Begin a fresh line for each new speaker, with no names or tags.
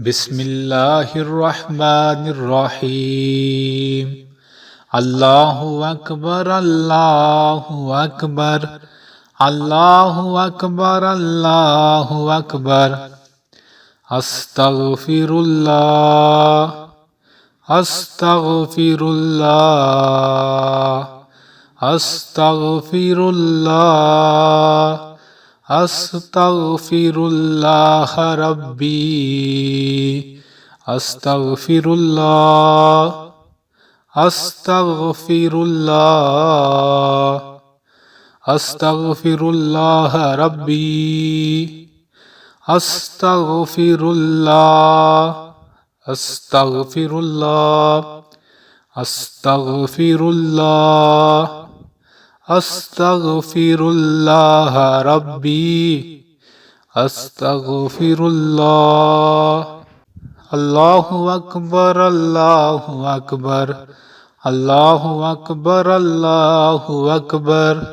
बिस्मिल्लाहिर्रहमानिर्रहीम। अल्लाहु अकबर अल्लाहु अकबर अल्लाहु अकबर अल्लाहु अकबर। अस्तगफिरुल्लाह अस्तगफिरुल्लाह अस्तगफिरुल्लाह अस्तगफिरुल्लाह रब्बी अस्तगफिरुल्लाह अस्तगफिरुल्लाह अस्तगफिरुल्लाह रब्बी अस्तगफिरुल्लाह अस्तगफिरुल्लाह अस्तगफिरुल्लाह अस्तगफिरुल्लाह रब्बी अस्तगफिरुल्लाह। अल्लाहु अकबर अल्लाहु अकबर अल्लाहु अकबर अल्लाहु अकबर।